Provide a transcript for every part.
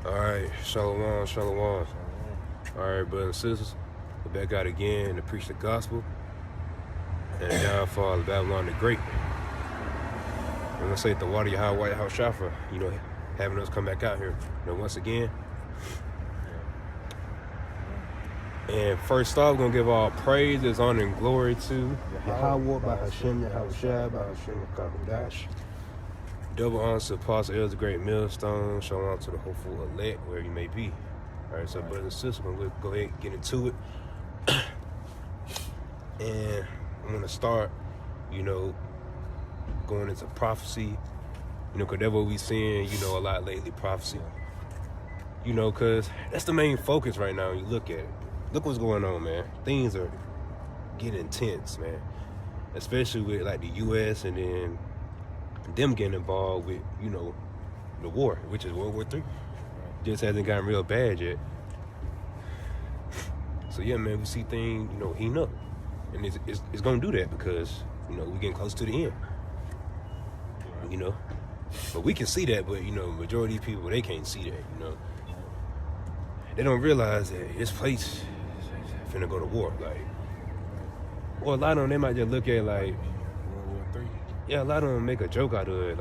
All right, shalom, shalom. All right, brothers and sisters, we're back out again to preach the gospel and the downfall of Babylon the Great. I'm gonna say the water Yahweh White House Shafra, having us come back out here, once again. And first off, we're gonna give all praises, honor, and glory to Yahweh by Hashem, Yahweh Shai by Hashem Kahudash. Double honor to Apostle Elder Great Millstone. Shalom to the hopeful elect, wherever you may be. All right, so brothers and sisters, we're going to go ahead and get into it. And I'm going to start, going into prophecy. Because that's what we're seeing, a lot lately, prophecy. Because that's the main focus right now when you look at it. Look what's going on, man. Things are getting intense, man. Especially with, the U.S. and then them getting involved with, the war, which is World War III. Just hasn't gotten real bad yet. So yeah, man, we see things, heating up. And it's going to do that because, we're getting close to the end. But we can see that, but, majority of people, they can't see that, They don't realize that this place is finna go to war. Or a lot of them, they might just look at World War III. Yeah, a lot of them make a joke out of it,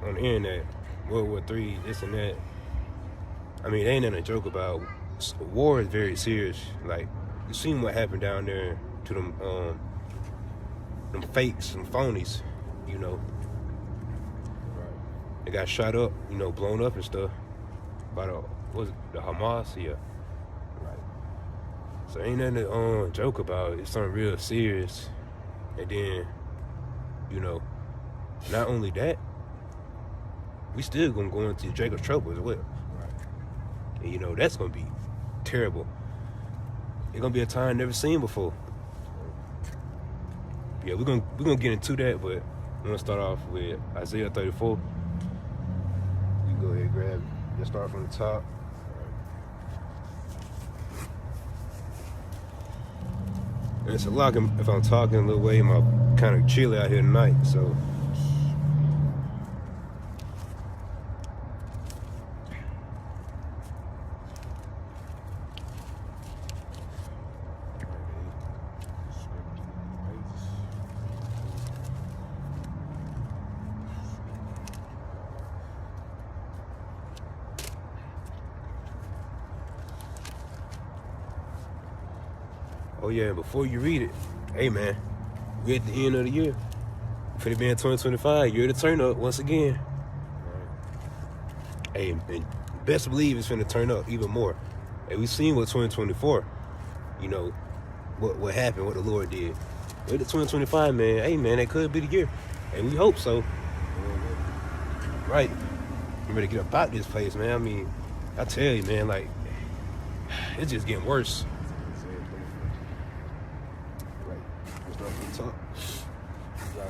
on the internet, World War III, this and that. I mean, they ain't nothing to joke about. War is very serious. You seen what happened down there to them fakes, them phonies, Right. They got shot up, blown up and stuff by the Hamas, yeah. Right. So ain't nothing to joke about. It's something real serious. And then, not only that, we still gonna go into Jacob's trouble as well. Right. And that's gonna be terrible. It's gonna be a time never seen before. Yeah, we're gonna get into that, but I'm gonna start off with Isaiah 34. You can go ahead and grab it. Let's start from the top. And it's a lot if I'm talking a little way, I'm kind of chilly out here tonight, so. Oh yeah, before you read it, hey man, we're at the end of the year. Finna be in 2025, year to turn up once again. Right. Hey, and best believe it's finna turn up even more. Hey, we seen what 2024, what happened, what the Lord did. We're at 2025, man. Hey man, that could be the year. And we hope so. Right. I'm ready to get about this place, man. I mean, I tell you, man, it's just getting worse.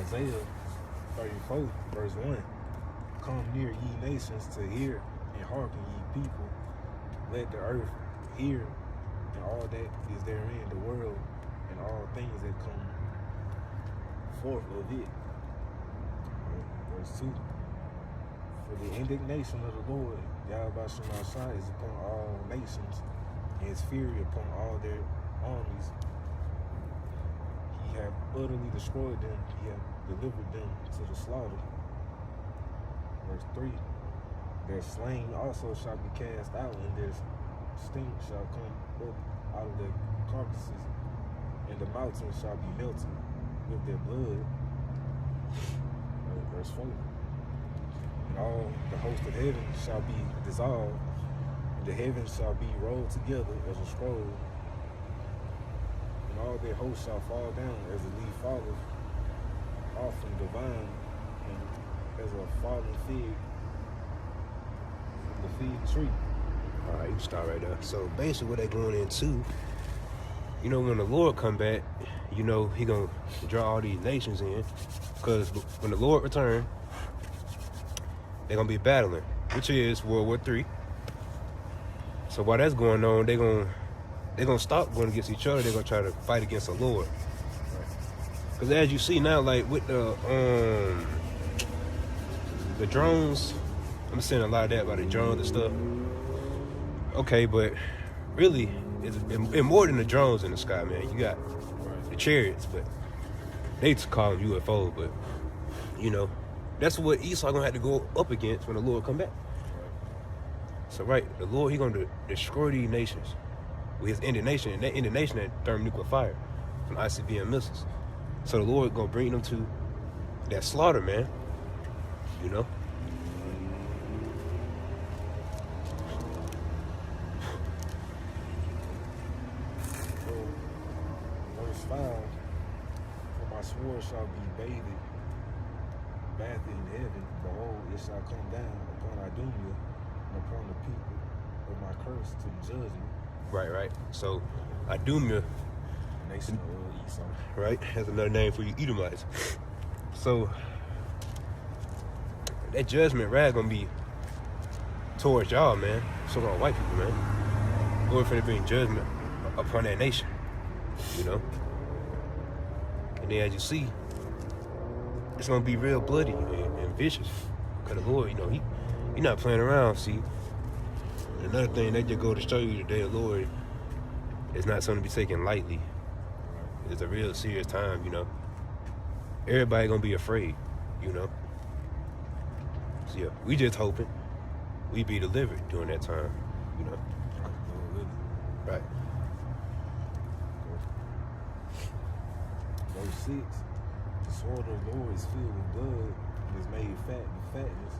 Isaiah 34, verse 1. Come near, ye nations, to hear, and hearken, ye people. Let the earth hear, and all that is therein, the world, and all things that come forth of it. Verse 2. For the indignation of the Lord, Yahweh Shemashai, is upon all nations, and his fury upon all their armies. He hath utterly destroyed them, he hath delivered them to the slaughter. Verse 3. Their slain also shall be cast out, and their stink shall come up out of their carcasses, and the mountains shall be melted with their blood. Verse 4. And all the host of heaven shall be dissolved, and the heavens shall be rolled together as a scroll, and all their hosts shall fall down as a leaf falleth off from the vine, and as a fallen fig from the fig tree. All right, you start right there. So basically what they're going into, when the Lord come back, he gonna draw all these nations in, because when the Lord return, they're gonna be battling, which is World War III. So while that's going on, they're gonna stop going against each other. They're gonna try to fight against the Lord. Because as you see now, with the drones, I'm seeing a lot of that about the drones and stuff. Okay, but really, it's more than the drones in the sky, man. You got the chariots, but they call them UFOs, but you know, that's what Esau gonna have to go up against when the Lord come back. So right, the Lord, he gonna destroy these nations with his indignation, and that indignation that thermonuclear fire from ICBM missiles. So the Lord gonna bring them to that slaughter, man. You know. Verse 5, for my sword shall be bathed in heaven. Behold, it shall come down upon Idumea and upon the people of my curse to judgment. Right. So Idumea, Nation of Esau. right, has another name for you Edomites. So that judgment wrath gonna be towards y'all, man. So-called white people, man. Lord finna bring judgment upon that nation, you know. And then as you see, it's gonna be real bloody and vicious. Cause the Lord, you know, he not playing around. See, another thing that just go to show you, the day of the Lord is not something to be taken lightly. It's a real serious time, you know. Everybody gonna be afraid, you know. So yeah, we just hoping we be delivered during that time, you know. Right. Verse 6, the sword of the Lord is filled with blood and is made fat with fatness,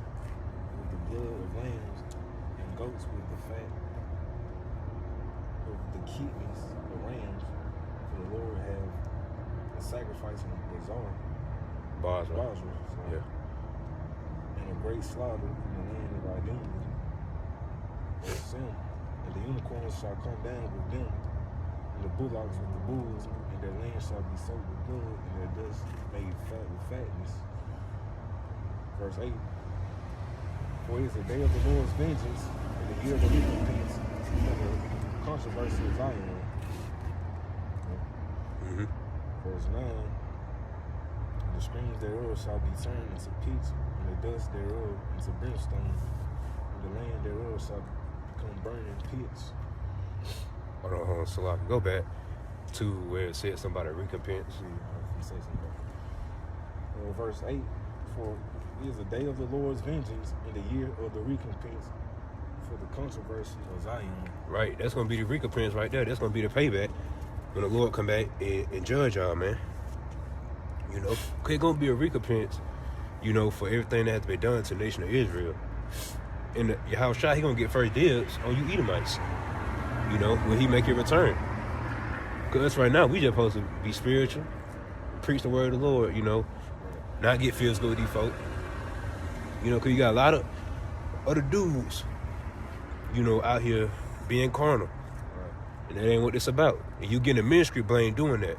with the blood of lambs and goats with the fat of the kidneys of rams. For the Lord have a sacrifice in Bazar, Basra. Yeah. and a great slaughter in the land of Idumea. Verse 7, and the unicorns shall come down with them, and the bullocks with the bulls, and their land shall be soaked with blood, and their dust made fat with fatness. Verse 8, for it is the day of the Lord's vengeance, and the year of the recompense, and the controversy of Zion. Mm-hmm. Verse 9, and the streams thereof shall be turned into pitch, and the dust thereof into brimstone, and the land thereof shall become burning pits. Hold on, Salaki. Go back to where it said something about a recompense. Verse 8, for it is the day of the Lord's vengeance and the year of the recompense for the controversy of Zion. Right, that's gonna be the recompense right there. That's gonna be the payback when the Lord come back and judge y'all, man. You know, it's gonna be a recompense, you know, for everything that has to be done to the nation of Israel. And Yahushua, he gonna get first dibs on you Edomites. You know, when he make your return. Because right now, we just supposed to be spiritual, preach the word of the Lord, you know, not get physical with these folk. You know, because you got a lot of other dudes, you know, out here being carnal. And that ain't what it's about. And you getting a ministry blame doing that.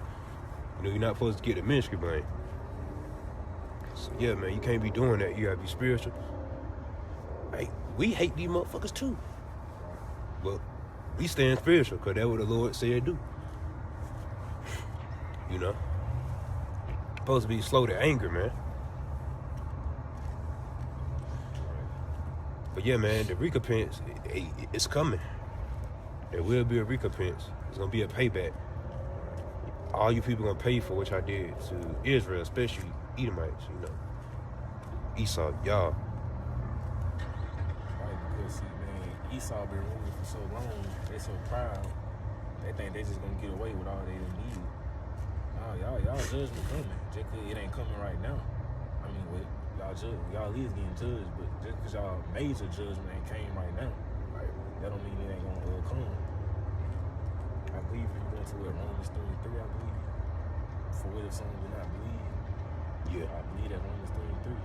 You know, you're not supposed to get a ministry blame. So, yeah, man, you can't be doing that. You got to be spiritual. Hey, we hate these motherfuckers, too. But we stand spiritual, because that's what the Lord said do. You know? Supposed to be slow to anger, man. But yeah, man, the recompense, it's coming. There will be a recompense. It's going to be a payback. All you people going to pay for what y'all did to Israel, especially Edomites, you know. Esau, y'all. Right, because see, man, Esau been ruling for so long, they so proud, they think they just gonna get away with all they need. Nah, y'all judgment coming. Just 'cause it ain't coming right now. I mean, with y'all is getting judged, but just because y'all major judgment ain't came right now, right, that don't mean it ain't gonna come. I believe if you go to Romans 33, I believe, for what if someone did not believe. Yeah. I believe that Romans 33.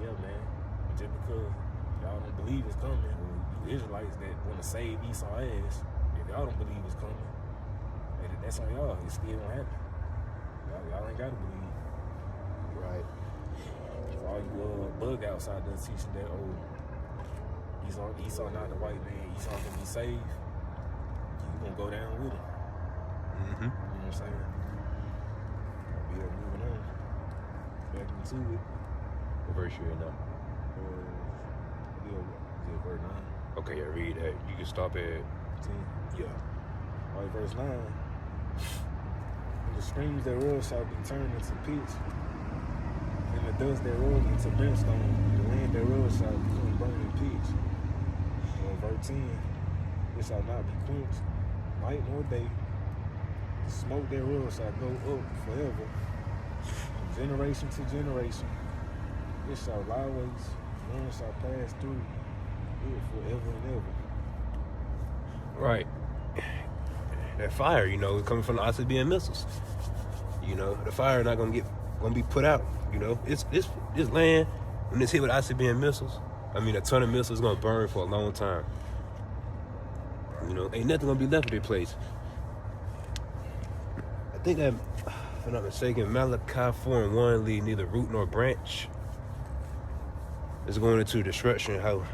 Yeah, man. But just because y'all don't believe it's coming, or you Israelites that want to save Esau ass, if y'all don't believe it's coming, that's on y'all. It still won't happen. Y'all ain't got to believe. Right. For all you bug outside there teaching that, Esau not the white man, Esau can be saved, you gonna go down with him. Mm-hmm. You know what I'm saying? Be moving on. Back into it. What verse you in now? Yeah, verse 9. Okay, yeah, read that. You can stop at 10. yeah. Right, verse 9. And the streams thereof shall be turned into pitch, and the dust thereof into brimstone, and the land thereof shall become burning pitch. And verse 10, it shall not be quenched, night nor day. The smoke thereof shall go up forever, from generation to generation. It shall lie waste, none shall pass through it forever and ever. Right. That fire, you know, coming from the ICBM missiles. You know, the fire not gonna be put out. You know, it's this land when it's hit with ICBM missiles. I mean, a ton of missiles gonna burn for a long time. You know, ain't nothing gonna be left of this place. I think that, if I'm not mistaken, Malachi 4:1 leave neither root nor branch. It's going into destruction. How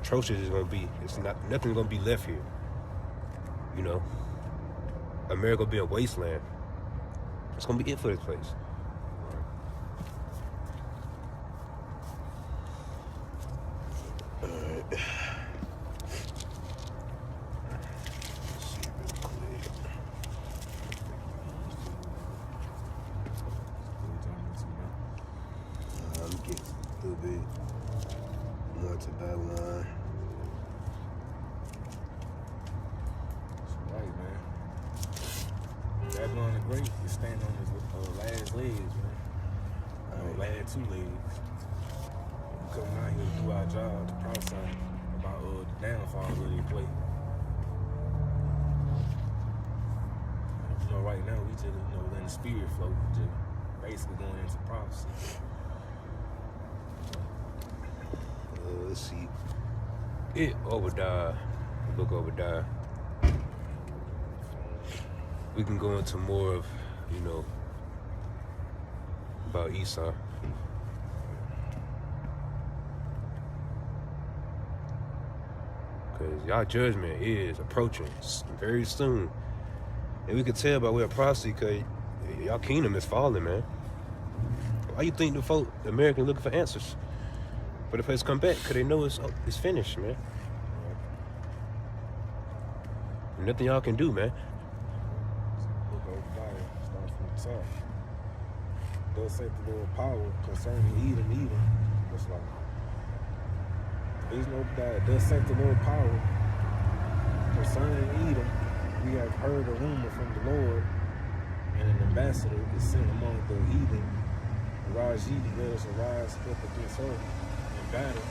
atrocious it's gonna be. It's nothing's gonna be left here. You know, America will be a wasteland. It's gonna be it for this place. Alright. Let's see real quick. I'm getting a little bit more to Babylon. Right, man. Babylon the Great is standing on his last legs, man. Last 2 legs. We coming out here to do our job, to prophesy about the downfall of their play. You know, right now we just, letting the spirit flow, just basically going into prophecy. Let's see. Obadiah, the book of Obadiah. We can go into more of, you know, about Esau. Because y'all judgment is approaching very soon. And we can tell by way of prophecy because y'all kingdom is falling, man. Why you think the American looking for answers? For the place to come back? Because they know it's finished, man. Nothing y'all can do, man. Look over Obadiah, start from the top. Thus saith the Lord power concerning Edom. That's like, there's no Obadiah. Thus saith the Lord power concerning Edom. We have heard a rumor from the Lord, and an ambassador is sent among the heathen. Arise ye, let us arise up against her in battle.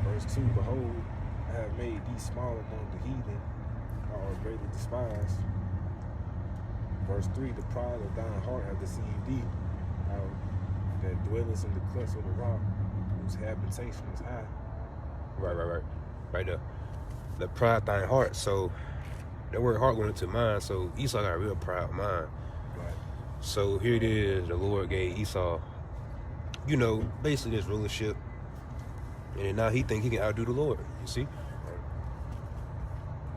Verse 2, behold, I have made thee small among the heathen, thou art greatly despised. Verse 3, the pride of thine heart hath deceived thee, thou that dwellest in the clefts of the rock, whose habitation is high. Right there. The pride of thine heart. So that word heart went into mind. So Esau got a real proud mind. Right. So here it is. The Lord gave Esau, you know, basically this rulership. And now he think he can outdo the Lord. You see? Right.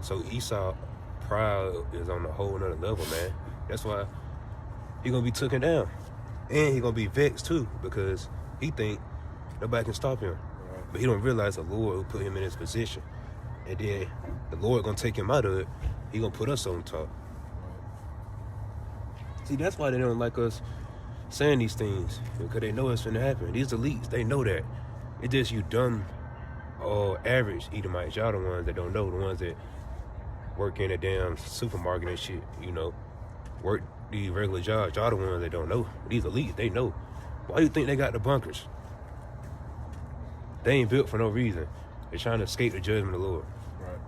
So Esau pride is on a whole nother level, man. That's why he gonna be taken down. And he gonna be vexed too, because he think nobody can stop him. Right. But he don't realize the Lord will put him in his position. And then the Lord gonna take him out of it. He gonna put us on top. Right. See, that's why they don't like us saying these things, because they know it's gonna happen. These elites, they know that. It's just you dumb or average Edomites. Y'all the ones that don't know, the ones that work in a damn supermarket and shit, you know, work these regular jobs. Y'all the ones that don't know. These elites, they know. Why do you think they got the bunkers? They ain't built for no reason. They're trying to escape the judgment of the Lord. Right.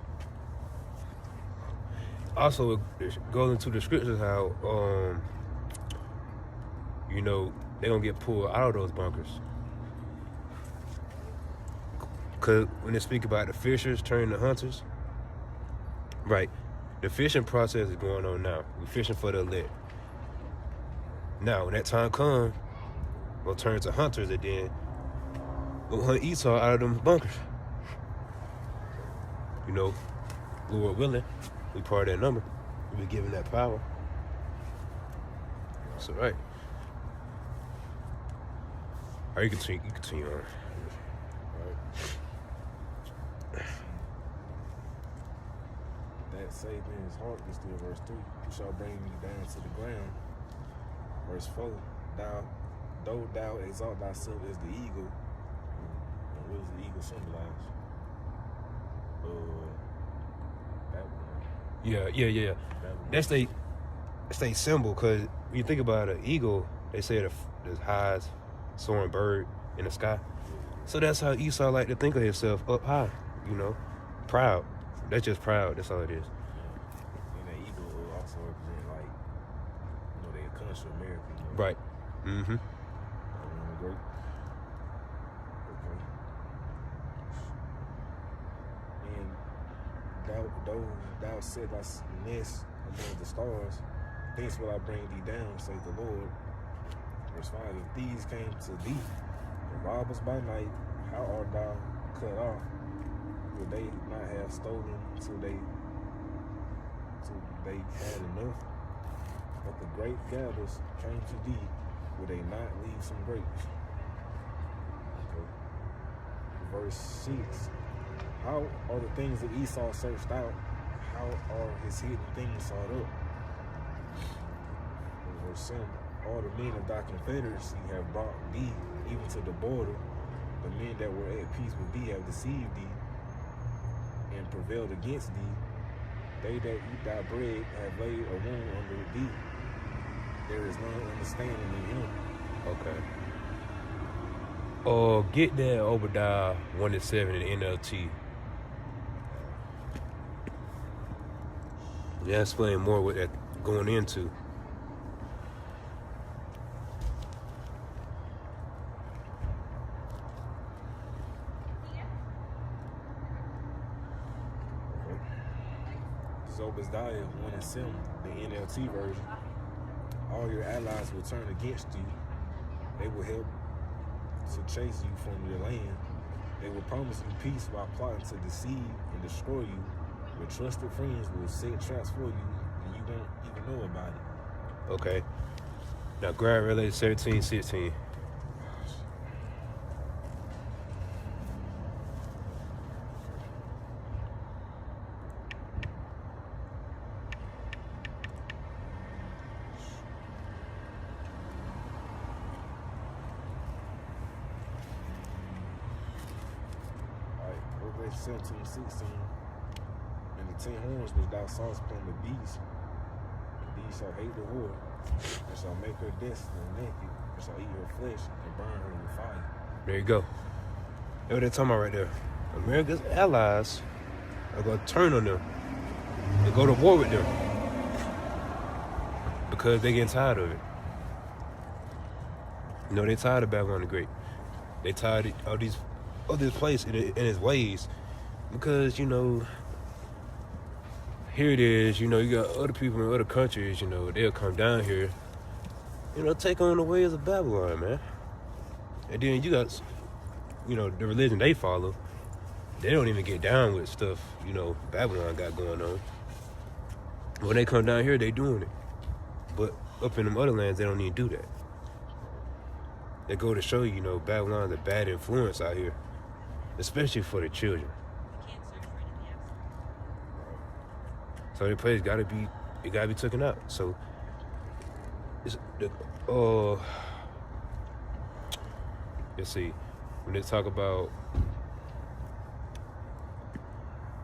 Also, it goes into the scriptures how, you know, they're going to get pulled out of those bunkers. Because when they speak about the fishers turning to hunters, right, the fishing process is going on now. We're fishing for the elect. Now, when that time comes, we'll turn to hunters and then we'll hunt Esau out of them bunkers. You know, Lord willing, we part of that number. We'll be given that power. That's all right. Or you continue on. Right. That saved in his heart is still verse 3. You shall bring me down to the ground. Verse 4. Though thou exalt thyself as the eagle. And what does the eagle symbolize? That one. Yeah. That one. That's they symbol, because when you think about an eagle, they say the highest soaring bird in the sky. So that's how Esau like to think of himself, up high, proud. That's just proud. That's all it is. And that eagle will also represent, like, their country, America. Right. Mm-hmm. Great. Okay. And thou set thy nest among the stars, thence will I bring thee down, saith the Lord. Verse 5, if these came to thee, the robbers by night, how art thou cut off? Would they not have stolen till they had enough? But the great gatherers came to thee, would they not leave some grapes? Okay. Verse 6, how are the things that Esau searched out? How are his hidden things sought up? Verse 7, all the men of thy confederacy have brought thee even to the border. The men that were at peace with thee have deceived thee and prevailed against thee. They that eat thy bread have laid a wound under thee. There is none understanding in him. Okay. Get that Obadiah 1-7 in NLT. Yeah, explain more what that going into. Obadiah 1-7, the NLT version. All your allies will turn against you. They will help to chase you from your land. They will promise you peace while plotting to deceive and destroy you. Your trusted friends will set traps for you, and you won't even know about it. Okay. Now grab Revelation 17:16. Revelation 17:16. And the 10 horns which thou sawest upon the beast, and these shall hate the whore, and shall make her desolate and naked, and shall eat her flesh, and burn her with fire. There you go. That's what they're talking about right there. America's allies are going to turn on them and go to war with them because they're getting tired of it. They're tired of Babylon the Great. They tired of this place and its ways because, here it is, you got other people in other countries, they'll come down here, take on the ways of Babylon, man. And then you got, the religion they follow, they don't even get down with stuff, Babylon got going on. When they come down here, they doing it. But up in them other lands, they don't even do that. They go to show you, Babylon's a bad influence out here, especially for the children. So the place gotta be taken out. So it's let's see, when they talk about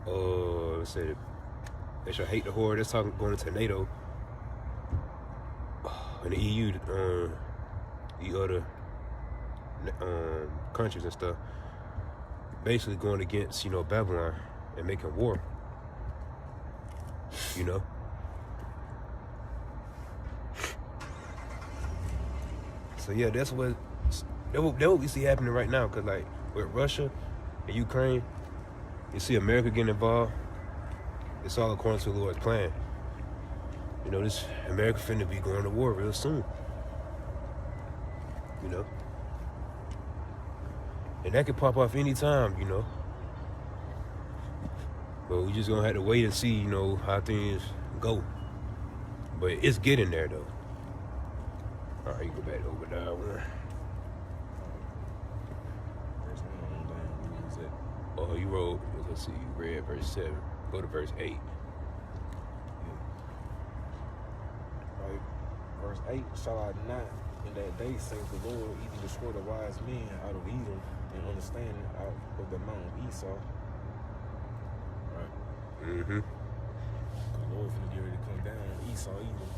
let's say they shall hate the whore. That's talking going into NATO and the EU, the other countries and stuff, basically going against Babylon and making war. So yeah, that's what we see happening right now. Cause like with Russia and Ukraine, you see America getting involved. It's all according to the Lord's plan. This America finna be going to war real soon. And that could pop off any time, But we just gonna have to wait and see, how things go. But it's getting there though. All right, you go back over that one. Oh, you wrote, let's see, you read verse 7. Go to verse 8. Right. Verse 8, shall I not in that day, saith the Lord, even destroy the wise men out of Edom and understanding out of the mount of Esau. Right. Mm-hmm. The Lord finna get ready to come down on Esau either.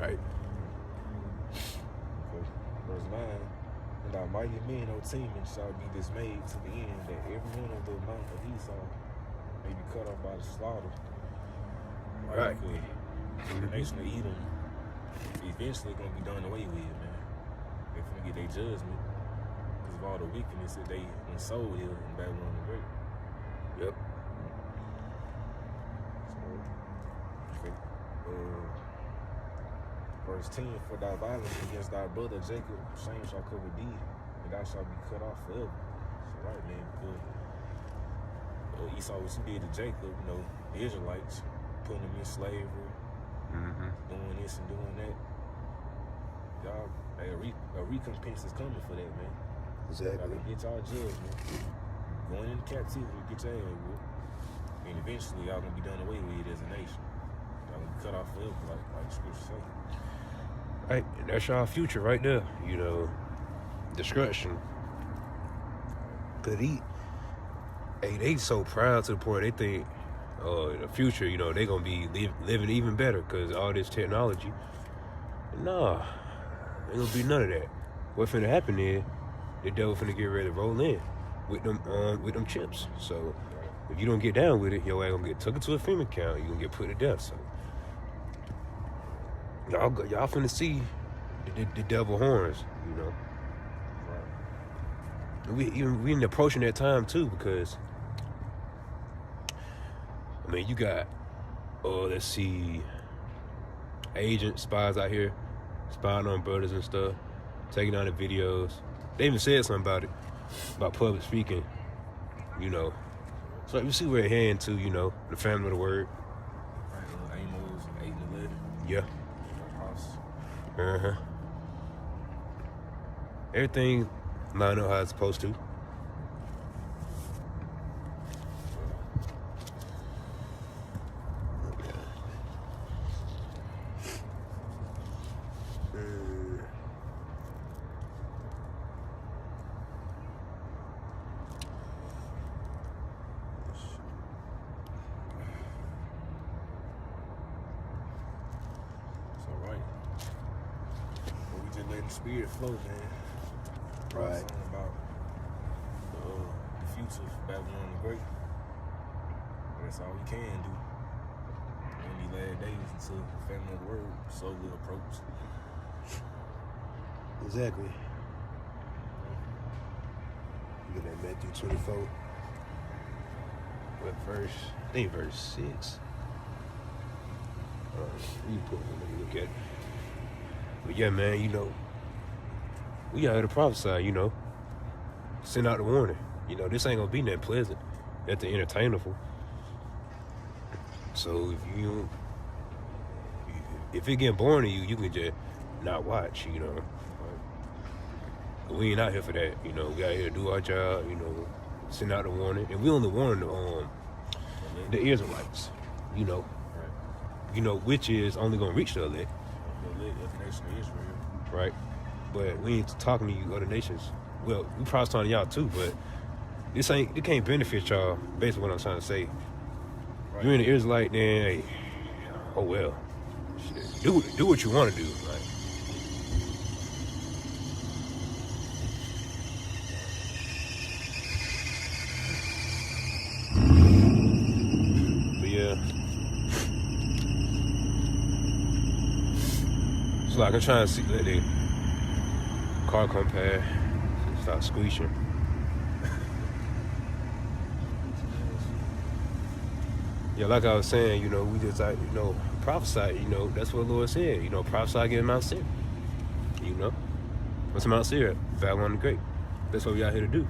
Right. Okay. Verse 9, and thy mighty men, O Teman, shall be dismayed to the end, that every one of the mount of Esau may be cut off by the slaughter. Right. The nation of Edom eventually gonna be done away with, man. They finna get their judgment because of all the wickedness that they sold here in Babylon the Great. Yep. So, okay. Verse 10, for thy violence against thy brother Jacob, shame shall cover thee, and thou shalt be cut off forever. So, right, man, because Esau, what you did to Jacob, you know, the Israelites, putting them in slavery, doing this and doing that. Y'all, hey, a recompense is coming for that, man. Exactly. Y'all gonna get y'all judgment. Going into captivity, get your ass whooped. And eventually, y'all gonna be done away with as a nation. Y'all gonna be cut off forever, like the scripture say. Right, and that's our future right there. You know, destruction. Cause they so proud to the point they think, in the future, you know, they gonna be living even better because all this technology. Nah, ain't gonna be none of that. What finna happen is the devil finna get ready to roll in with them chips. So if you don't get down with it, your ass gonna get taken to a FEMA camp. You gonna get put to death. So y'all finna see the devil horns. You know, we in approaching that time too because. I mean, you got, let's see, agents, spies out here, spying on brothers and stuff, taking down the videos. They even said something about it, about public speaking, you know. So you see where it heading to, you know, the family of the word. Right, Amos 8 and 11. Yeah. Everything line up how it's supposed to. Letting the spirit flow, man. Right. Something about the future for Babylon the Great. That's all we can do. In these last days until the family of the word slowly approach. Exactly. You get that Matthew 24. What verse? I think verse 6. You put it, let me look at it. But yeah, man, you know, we out here to prophesy, you know. Send out the warning. You know, this ain't gonna be that pleasant. At the entertainable. So if it get boring to you, you can just not watch, you know. But we ain't out here for that, you know. We out here to do our job, you know, send out the warning. And we only warn the Israelites, you know. You know, which is only gonna reach the elect. The nation of Israel. Right? But we ain't talking to you other nations. Well, we probably talking to y'all too, but it can't benefit y'all based on what I'm trying to say. Right. You're in the Israelite, then hey, oh well. Shit. Do what you want to do, right? But yeah. So like I'm trying to see let the car come past, start squeezing. Yeah, like I was saying, you know, we just like, you know, prophesy, you know, that's what the Lord said, you know, prophesy against Mount Seir. You know? What's Mount Seir? Babylon the Great. That's what we out here to do.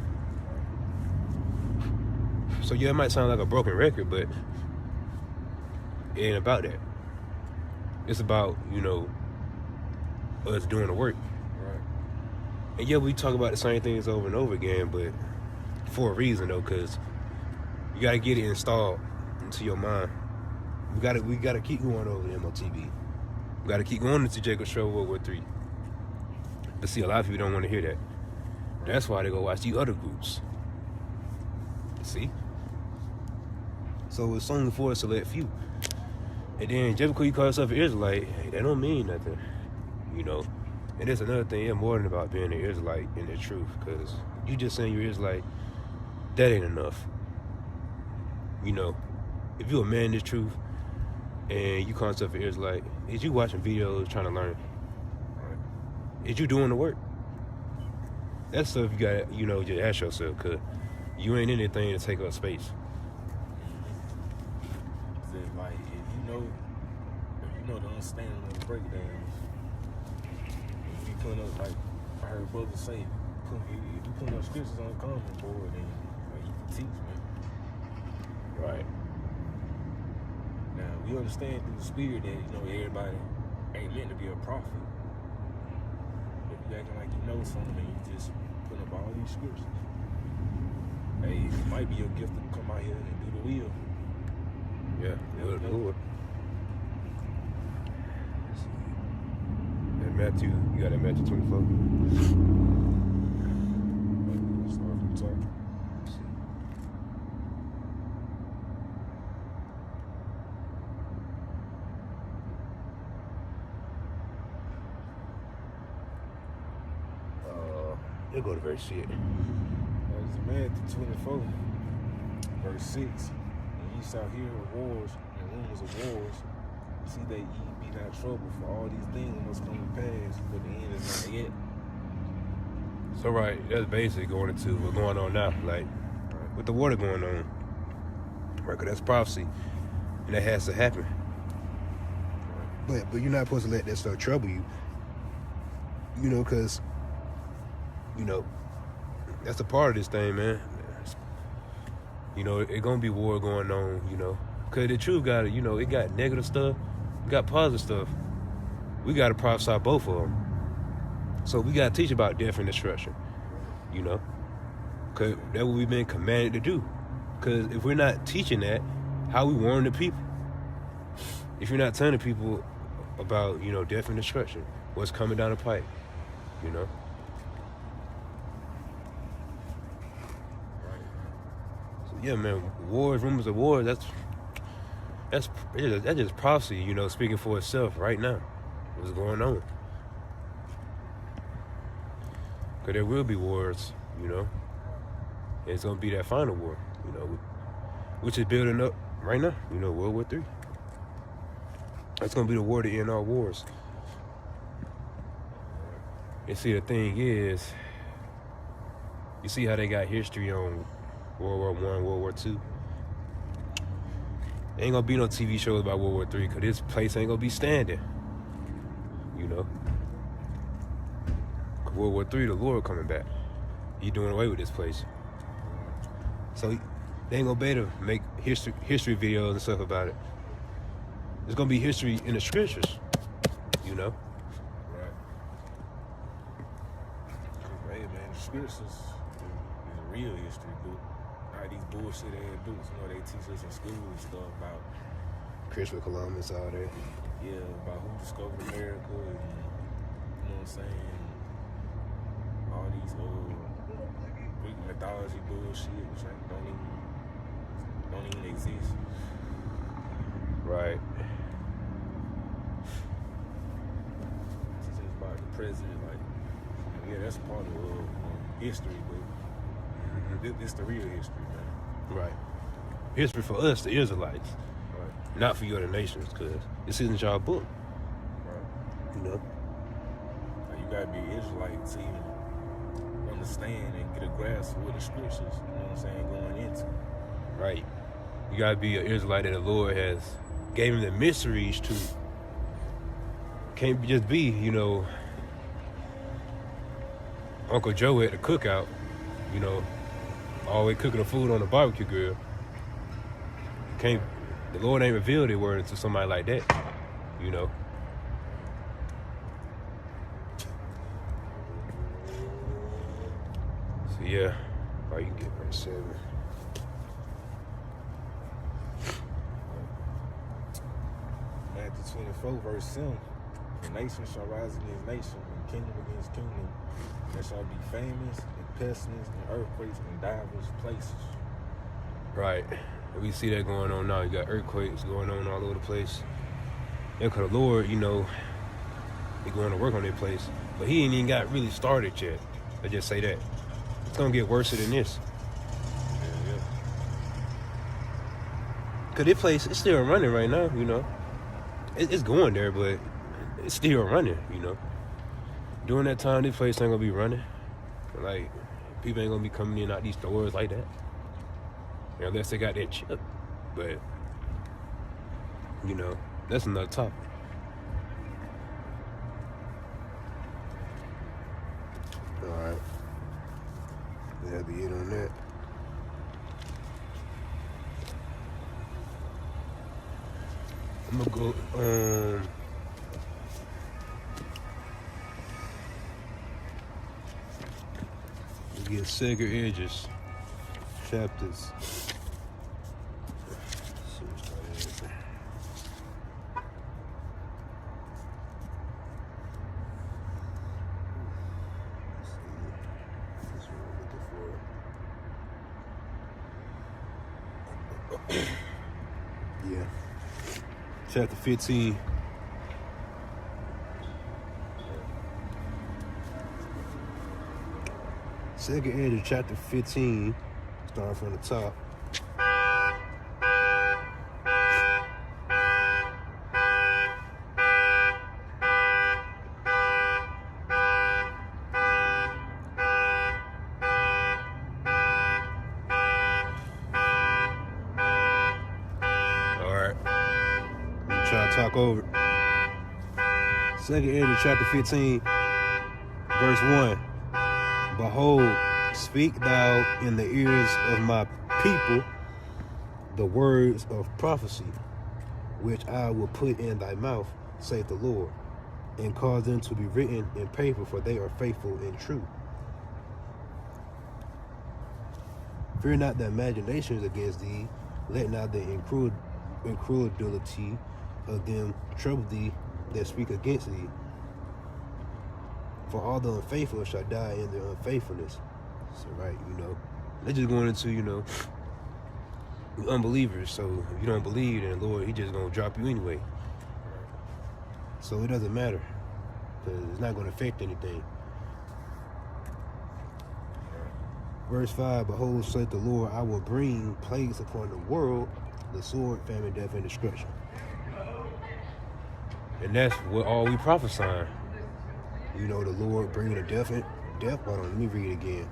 So yeah, it might sound like a broken record, but it ain't about that. It's about, you know, us doing the work. Right. And yeah, we talk about the same things over and over again, but for a reason though, because gotta get it installed into your mind. We gotta keep going over the MOTB. We gotta keep going into Jacob Show World War III. But see, a lot of people don't want to hear that. That's why they go watch the other groups. See? So it's only for a select few. And then just because you call yourself an Israelite, hey, that don't mean nothing. You know? And there's another thing, it's more than about being an Israelite in the truth. Because you just saying you're Israelite, that ain't enough. You know, if you're a man in this truth and you call yourself an Israelite, is you watching videos trying to learn? Is you doing the work? That's stuff you gotta, just ask yourself, because you ain't anything to take up space. Like, if you know the understanding of the breakdowns, if you put up, like I heard brothers say, if you put up scriptures on the comment board, then you can teach, man. Right. Now, we understand through the spirit that, everybody ain't meant to be a prophet. But you acting like you know something and you just put up all these scriptures. Hey, it might be your gift to come out here and do the will. Yeah, good Lord. And Matthew, you got that Matthew 24? Start from the top. They'll go to verse 6. As Matthew 24, verse 6. And ye shall hear of wars and rumors of wars. See that ye be not troubled, for all these things must come to pass, but the end is not yet. So, right, that's basically going into what's going on now. Like, with the water going on. Right, because that's prophecy. And that has to happen. But you're not supposed to let that stuff trouble you. Because... that's a part of this thing, man. It's gonna be war going on, Cause the truth got it, it got negative stuff, it got positive stuff. We gotta prophesy both of them. So we gotta teach about death and destruction, Cause that's what we've been commanded to do. Cause if we're not teaching that, how we warn the people? If you're not telling the people about, death and destruction, what's coming down the pipe, Yeah, man, wars, rumors of wars, that's just prophecy, speaking for itself right now. What's going on? Because there will be wars, and it's going to be that final war, which is building up right now, World War III. That's going to be the war to end all wars. And see, the thing is, you see how they got history on World War I, World War II. There ain't gonna be no TV shows about World War III, because this place ain't gonna be standing. World War III, the Lord coming back. He doing away with this place. So they ain't gonna be able to make history videos and stuff about it. There's gonna be history in the scriptures, Right. Hey, man, the scriptures is a real history book. All these bullshit ass books, they teach us in school and stuff about Christopher Columbus, all that. Yeah, about who discovered America and you know what I'm saying? All these Greek mythology bullshit, which don't even exist. Right. Teaching us about the president, that's part of history, but this the real history, man. Right. History for us, the Israelites. Right. Not for you other nations, because this isn't y'all book. Right. Now, you gotta be an Israelite to even understand and get a grasp of what the scriptures, going into. Right. You gotta be an Israelite that the Lord has gave him the mysteries to. Can't just be, Uncle Joe at the cookout, always cooking the food on the barbecue grill. The Lord ain't revealed His word to somebody like that, So yeah, you can get verse 7. Matthew 24, verse 7. The nation shall rise against nation, and kingdom against kingdom. There shall be famines and pestilence and earthquakes in divers places. Right. And we see that going on now. You got earthquakes going on all over the place. Yeah, because the Lord, you know, he going to work on that place. But he ain't even got really started yet. I just say that. It's going to get worse than this. Yeah. Because this place, it's still running right now, you know. It's going there, but it's still running, you know. During that time, this place ain't going to be running. Like, people ain't going to be coming in out these doors like that. Unless they got that chip. But, you know, that's another topic. Alright. That'll be it on that. I'm gonna go, get Sacred Edges chapters. Yeah. Chapter 15. Second end of chapter 15, starting from the top. Try to talk over. Second end of chapter 15, verse 1. Behold, speak thou in the ears of my people the words of prophecy, which I will put in thy mouth, saith the Lord, and cause them to be written in paper, for they are faithful and true. Fear not the imaginations against thee, let not the incredulity of them trouble thee that speak against thee. For all the unfaithful shall die in their unfaithfulness. So, right, you know, they're just going into, you know, unbelievers. So if you don't believe, then the Lord, he just going to drop you anyway. So it doesn't matter, because it's not going to affect anything. Verse 5, behold, saith the Lord, I will bring plagues upon the world, the sword, famine, death, and destruction. And that's what all we prophesying. You know, the Lord bringing a death. Hold on, let me read it again.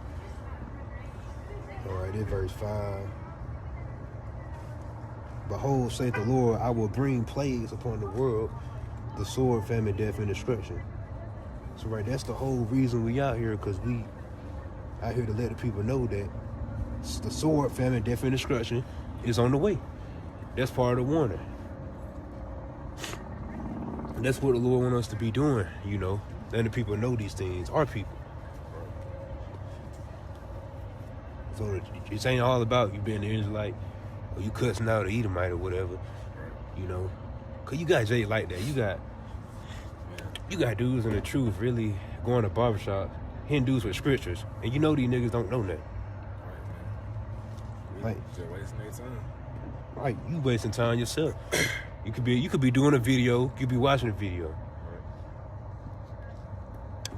All right, in verse 5. Behold, saith the Lord, I will bring plagues upon the world, the sword, famine, death, and destruction. So, right, that's the whole reason we out here, because we out here to let the people know that the sword, famine, death, and destruction is on the way. That's part of the warning. And that's what the Lord wants us to be doing, you know, letting the people know these things, our people. So it ain't all about you being an Israelite or you cussing out an Edomite or whatever, you know. Because you got Jay like that. You got dudes in the truth really going to barbershops, hitting dudes with scriptures. And you know these niggas don't know that. Right. Just wasting their time. Right, you wasting time yourself. You could be doing a video, you could be watching a video. Right.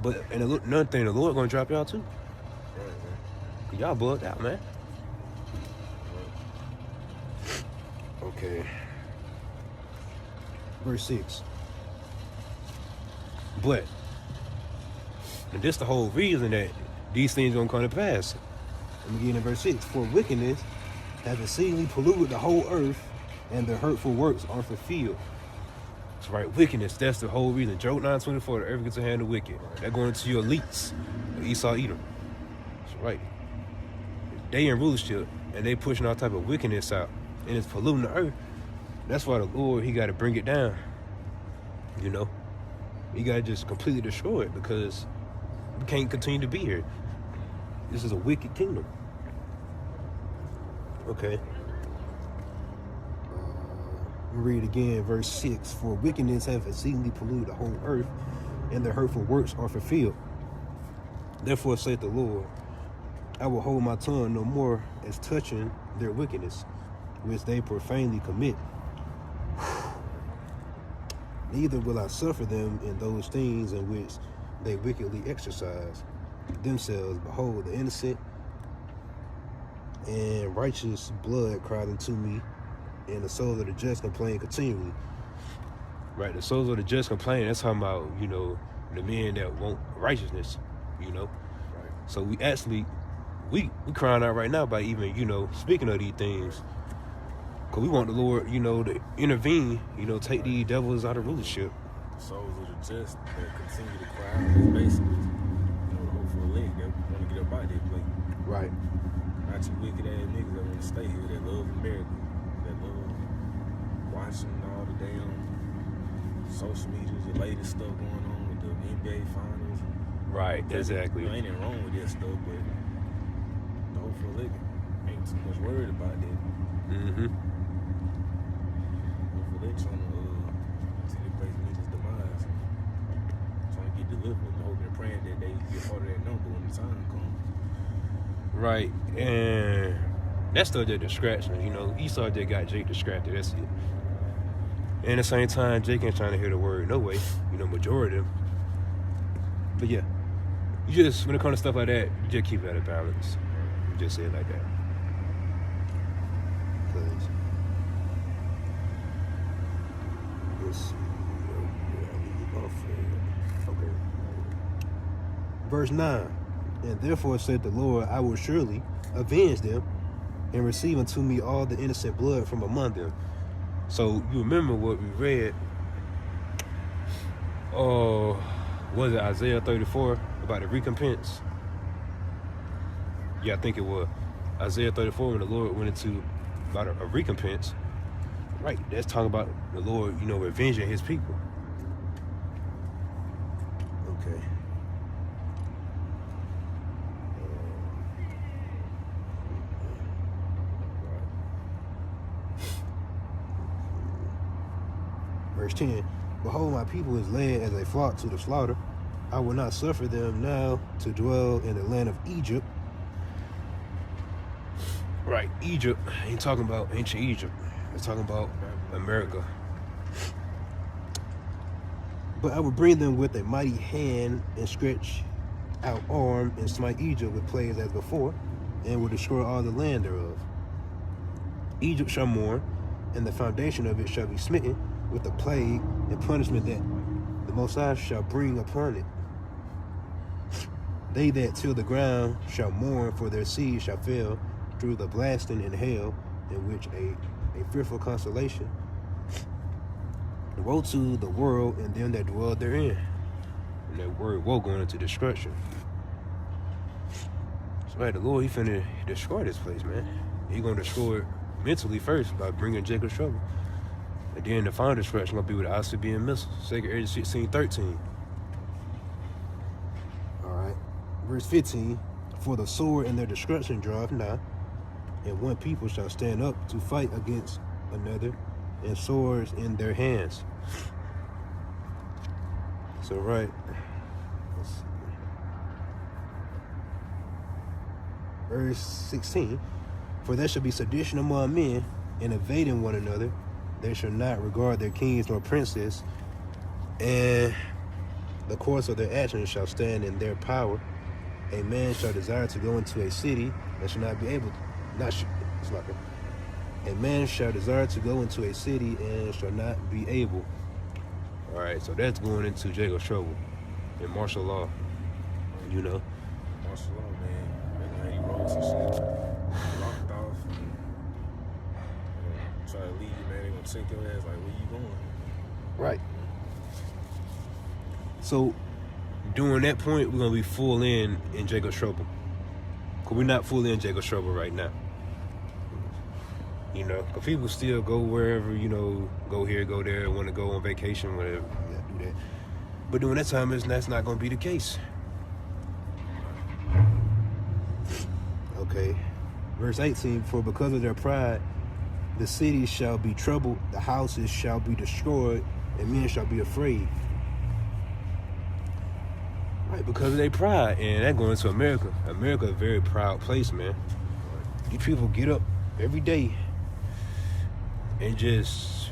But and another thing, the Lord gonna drop y'all too. Right, man. Cause y'all bugged out, man. Right. Okay. Verse 6. But, and this the whole reason that these things gonna come to pass. Let me get in verse 6. For wickedness hath exceedingly polluted the whole earth, and their hurtful works are fulfilled. That's right, wickedness, that's the whole reason. Job 9:24, the earth gets a hand of wicked. They're going into your elites, Esau, Edom. That's right. They in rulership, and they pushing all type of wickedness out, and it's polluting the earth. That's why the Lord, he got to bring it down. You know? He got to just completely destroy it, because we can't continue to be here. This is a wicked kingdom. Okay. Read again, verse 6. For wickedness hath exceedingly polluted the whole earth, and their hurtful works are fulfilled. Therefore saith the Lord, I will hold my tongue no more as touching their wickedness, which they profanely commit. Neither will I suffer them in those things in which they wickedly exercise themselves. Behold, the innocent and righteous blood cried unto me, and the souls of the just complain continually. Right, the souls of the just complain. That's talking about, the men that want righteousness, Right. So we actually, we crying out right now by even, speaking of these things. Because we want the Lord, to intervene, take these devils out of rulership. The souls of the just that continue to cry out is basically, the hope for a leg that want to get up out their plate. Right. Not you wicked ass niggas that want to stay here, that love America, that love watching all the damn social media, the latest stuff going on with the NBA finals. Right, exactly. Ain't nothing wrong with that stuff, but the hope for a leg ain't too much worried about that. Mm-hmm. Hopefully they trying to see the place niggas' demise. Trying to get delivered and hoping and praying that they get part of that number when the time comes. Right, and that's still the distraction, Esau just got Jake distracted, that's it. And at the same time, Jake ain't trying to hear the word no way, majority of them. But yeah, you just, when it comes to stuff like that, you just keep it at a balance. You just say it like that. Because, let's see, okay. Verse 9. And therefore said the Lord, I will surely avenge them and receive unto me all the innocent blood from among them. So you remember what we read, was it Isaiah 34 about the recompense? Yeah, I think it was Isaiah 34 when the Lord went into about a recompense. Right, that's talking about the Lord, avenging his people. Okay. Verse 10, behold, my people is led as a flock to the slaughter. I will not suffer them now to dwell in the land of Egypt. Right, Egypt ain't talking about ancient Egypt. It's talking about America. But I will bring them with a mighty hand and stretch out arm and smite Egypt with plagues as before, and will destroy all the land thereof. Egypt shall mourn, and the foundation of it shall be smitten with the plague and punishment that the Most High shall bring upon it. They that till the ground shall mourn, for their seed shall fail through the blasting and hail, in which a fearful consolation. Woe to the world and them that dwell therein. And that word woe going into destruction. So right, the Lord, he finna destroy this place, man. He gonna destroy it mentally first by bringing Jacob's trouble. And then the final destruction gonna be with the ICBM missile. 2 Age 16:13. Alright. Verse 15. For the sword and their destruction draweth nigh, and one people shall stand up to fight against another, and swords in their hands. So right. Let's see. Verse 16. For there shall be sedition among men, and invading one another. They shall not regard their kings nor princes, and the course of their actions shall stand in their power. A man shall desire to go into a city and shall not be able to. A man shall desire to go into a city and shall not be able. All right, so that's going into Jacob's trouble in martial law. Martial law, man. He wrote some shit. Locked off. Try to leave you, man. They gonna take your ass like, where you going? Right. So during that point, we're gonna be full in Jacob's trouble. Cause we're not fully in Jacob's trouble right now. Cause people still go wherever, go here, go there, want to go on vacation, whatever, do that. But during that time, that's not gonna be the case. Okay. Verse 18, for because of their pride The cities shall be troubled, the houses shall be destroyed, and men shall be afraid. Right, because of their pride. And that going to America. America is a very proud place, man. These people get up every day and just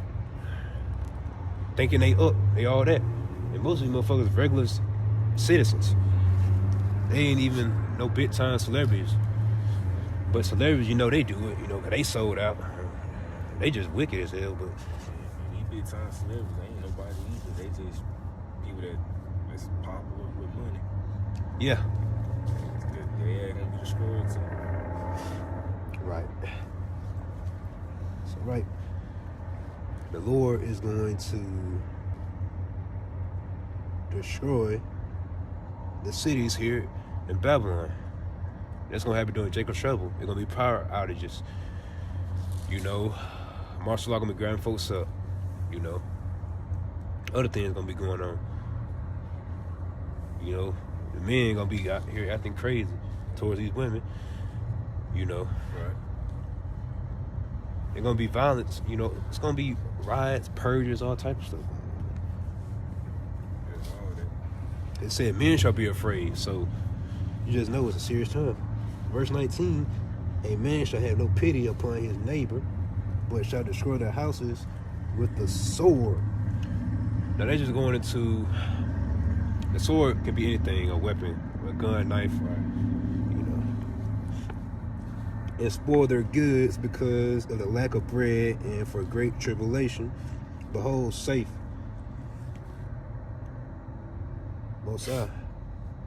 thinking they up, they all that. And most of these motherfuckers regular citizens. They ain't even no big time celebrities. But celebrities, you know, they do it, you know, 'cause they sold out. They just wicked as hell, but These big time celebrities, they ain't nobody either. They just people that's popular with money. yeah. They ain't gonna be destroyed too. Right. So, right. The Lord is going to destroy the cities here in Babylon. That's going to happen during Jacob's trouble. There's going to be power outages. You know, martial law going to be grabbing folks up. You know, other things going to be going on. You know, the men going to be out here acting crazy towards these women. You know, Right. there's going to be violence. You know, it's going to be riots, purges, all type of stuff. That's all that. It said men shall be afraid. So you just know it's a serious time. Verse 19, a man shall have no pity upon his neighbor, but shall destroy their houses with the sword. Now they're just going into, the sword can be anything, a weapon, a gun, knife, you know, and spoil their goods because of the lack of bread and for great tribulation. Behold, safe. Most High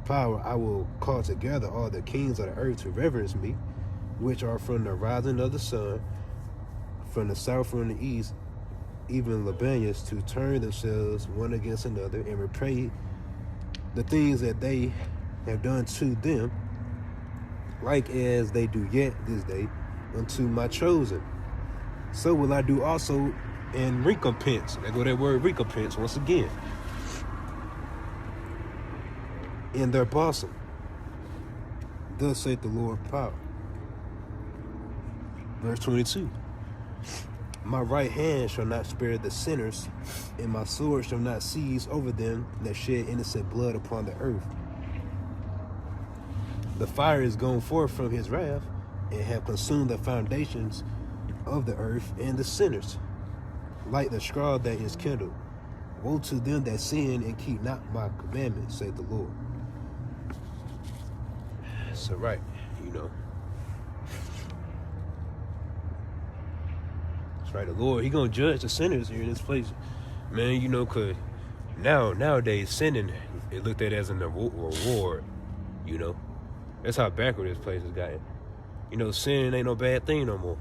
power, I will call together all the kings of the earth to reverence me, which are from the rising of the sun, from the south, from the east, even Libanians, to turn themselves one against another and repay the things that they have done to them, like as they do yet this day unto my chosen. So will I do also in recompense. There go that word recompense once again. In their bosom. Thus saith the Lord of power. Verse 22. My right hand shall not spare the sinners, and my sword shall not cease over them that shed innocent blood upon the earth. The fire is gone forth from his wrath, and have consumed the foundations of the earth and the sinners, like the straw that is kindled. Woe to them that sin and keep not my commandments, saith the Lord. So right, you know. That's right, the Lord, he gonna judge the sinners here in this place. Man, you know, cause nowadays sinning is looked at as an reward, you know. That's how backward this place has gotten. You know, sin ain't no bad thing no more.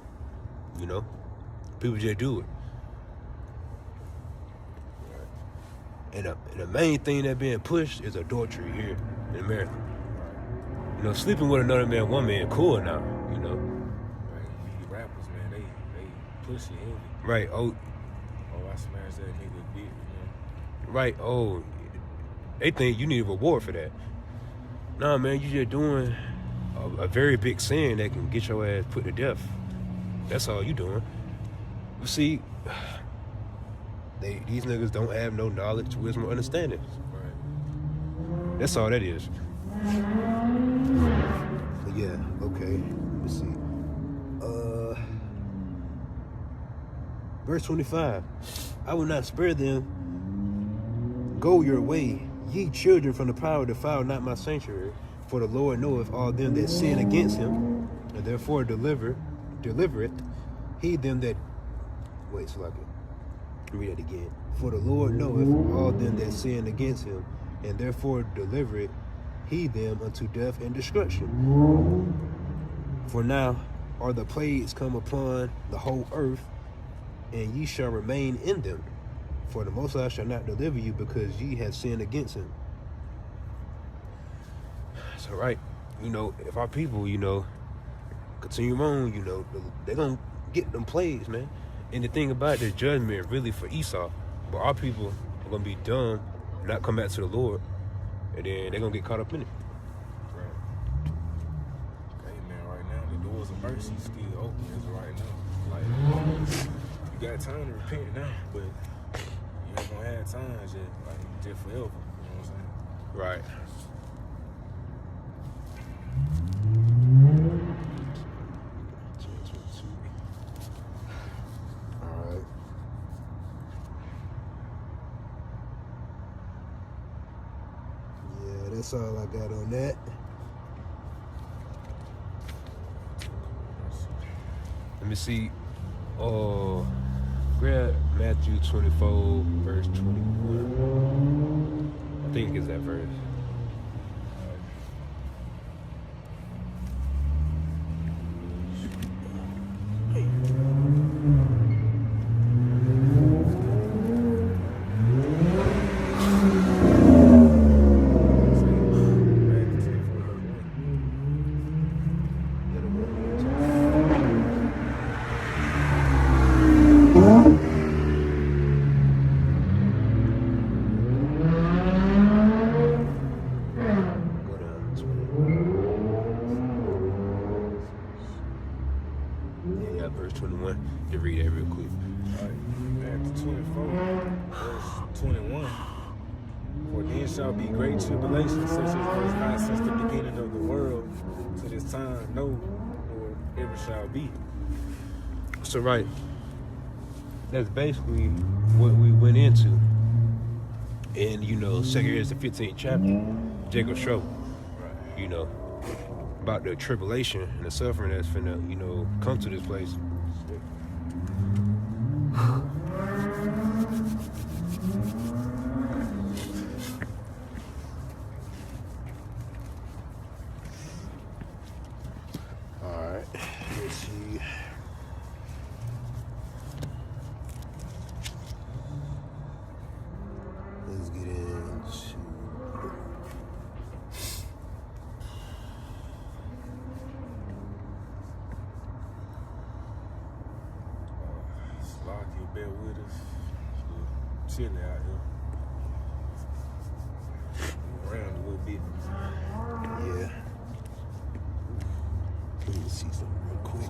You know? People just do it. And the main thing that being pushed is adultery here in America. You know, sleeping with another man, one man, cool now, you know. Right. These rappers, man, they push it heavy. Right, Oh, I smashed that nigga dick, man. right, oh, they think you need a reward for that. Nah, man, you just doing a very big sin that can get your ass put to death. That's all you doing. You see, these niggas don't have no knowledge, wisdom, or understanding. Right. That's all that is. But yeah, okay. Let me see. Verse 25. I will not spare them. Go your way, ye children from the power, defile not my sanctuary. For the Lord knoweth all them that sin against him, and therefore delivereth he them that. Wait, so I can read it again. For the Lord knoweth all them that sin against him, and therefore delivereth he them unto death and destruction. For now are the plagues come upon the whole earth, and ye shall remain in them. For the Most High shall not deliver you, because ye have sinned against him. So right, you know, if our people, you know, continue on, you know, they're gonna get them plagues, man. And the thing about the judgment really for Esau, but our people are gonna be dumb, not come back to the Lord, and then they're gonna get caught up in it. Right. Hey, man, right now, the doors of mercy still open as of right now. Like, you got time to repent now, but you ain't gonna have time just forever. You know what I'm saying? Right. All right. Yeah, that's all I got on that. Let me see. Grab Matthew 24, verse 21. I think it's that verse. Verse 21. You read that real quick. Matthew 24, verse 21. For then shall be great tribulation, such as was not since the beginning of the world to this time, no, nor ever shall be. So right, that's basically what we went into. And you know, 2 Kings the 15th chapter, Jacob showed, you know, about the tribulation and the suffering that's finna, you know, come to this place. All right, let's see. Let's get into Slocky, bear with us. Chilling out here. Around a little bit. yeah. Let me see something real quick.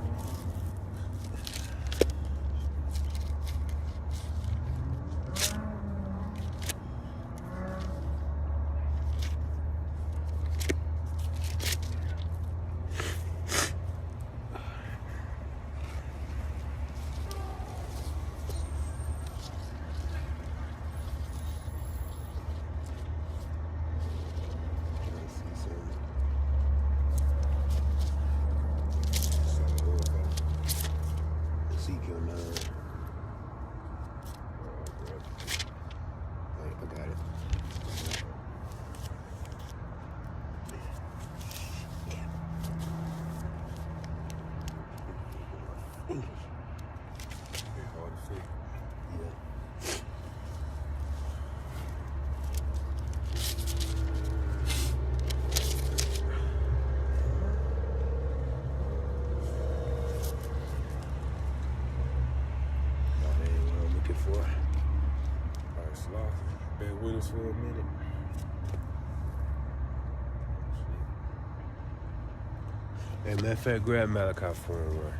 Ezekiel 9. Right, I got it. Hard to fit. Yeah. For. All right, Slocky, bear with us for a minute. Hey, matter of fact, grab Malachi 4:1.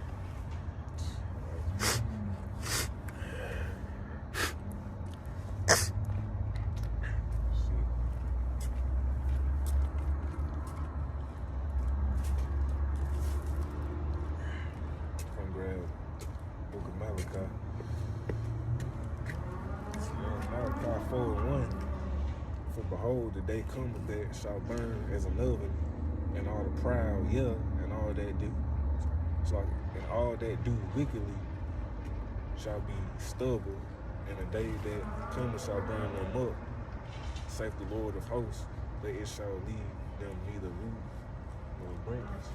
Come grab Book of Malachi. Malachi 4:1. For behold, the day cometh that shall burn as an oven, and all the proud, and all that do. It's like, and all that do wickedly shall be stubble, and the day that cometh shall burn them up. Saith the Lord of hosts, that it shall leave them neither root nor branch.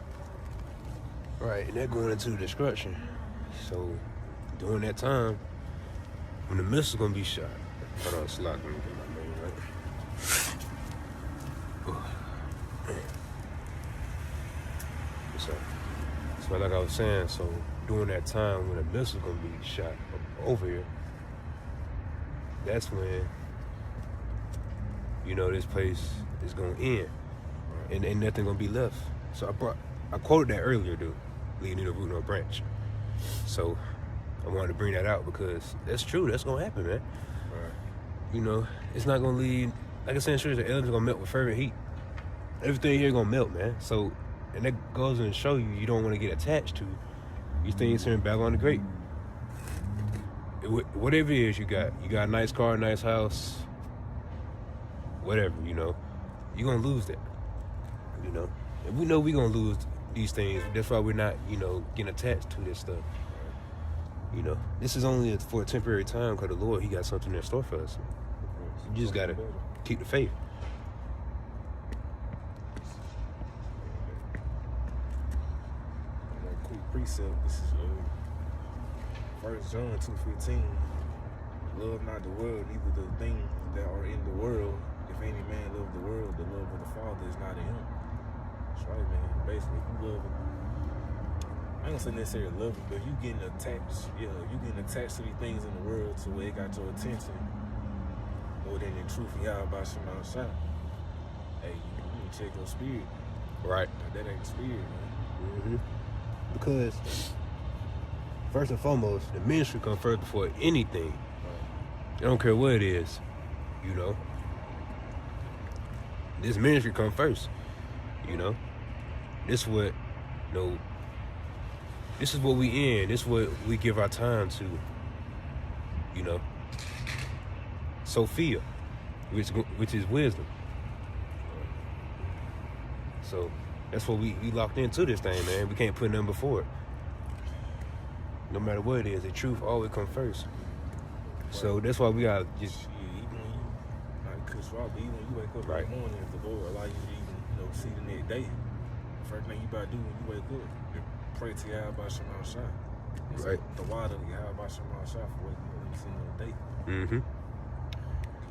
Right, and they're going into destruction. So during that time, when the missile's gonna be shot. Hold on, Slock, let me get my name right. So like I was saying, so during that time when the missile's gonna be shot over here, that's when, you know, this place is gonna end. And ain't nothing gonna be left. So I quoted that earlier, dude. leave neither root nor branch. So I wanted to bring that out because that's true. That's gonna happen, man. Right. You know, it's not gonna leave. Like I said, in scripture, the elements gonna melt with fervent heat. Everything here gonna melt, man. So, and that goes in to show you don't want to get attached to these things here in Babylon the Great. Whatever it is you got a nice car, a nice house, whatever, you know, you're gonna lose that. You know, and we know we're gonna lose these things. That's why we're not, you know, getting attached to this stuff. You know, this is only for a temporary time because the Lord, He got something in store for us. You just gotta keep the faith. Quick precept. This is 1 John 2:15. Love not the world, neither the things that are in the world. If any man love the world, the love of the Father is not in him. That's right, man. Basically, if you love it, I ain't gonna say necessarily love it, but if you getting attached, you getting attached to these things in the world to where it got your attention more than the truth of y'all about some outside. Hey, you need to check your spirit. Right. That ain't the spirit, man. Because first and foremost, the ministry comes first before anything. I don't care what it is, you know. This ministry comes first, you know. This what, you know, this is what we in. This is what we give our time to, you know. Sophia, which is wisdom. So that's what we locked into this thing, man. We can't put nothing before it. No matter what it is, the truth always comes first. So that's why we gotta just. Even when you, like Chris Rock, even when you wake up Right. in the morning, if the Lord allow you to even, see the next day, first thing you about to do when you wake up, pray to Yahweh Shem Shah. Right. The water of Yahweh Shem Shah for waking up and seeing the day. Mm-hmm.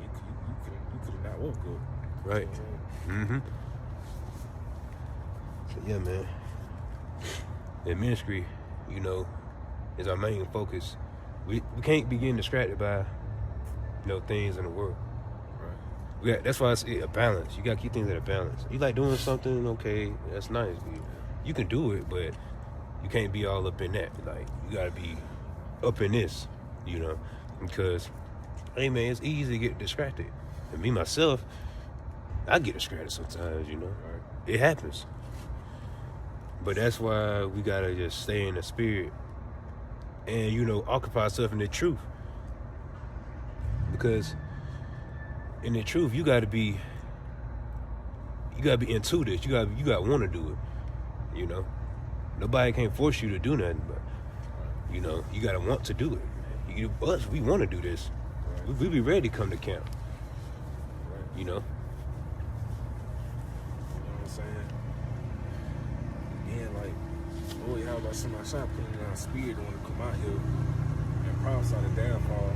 You could have not woke up. Right. Mm-hmm. So yeah, man. The ministry, you know, is our main focus. We can't be getting distracted by, you know, things in the world. Right. That's why it's a balance. You gotta keep things at a balance. You like doing something, okay, that's nice. You can do it, but you can't be all up in that. Like, you gotta be up in this, you know, because, hey man, it's easy to get distracted. And me myself, I get distracted sometimes, you know. Right. It happens. But that's why we gotta just stay in the spirit and, you know, occupy ourselves in the truth. Because in the truth, you gotta be into this. You gotta want to do it. You know, nobody can force you to do nothing, but you know, you gotta want to do it. We want to do this. Right. We be ready to come to camp. Right. You know. You know what I'm saying? Again, like, Lord, how about somebody shot putting in our spirit to want to come out here and prophesy the downfall of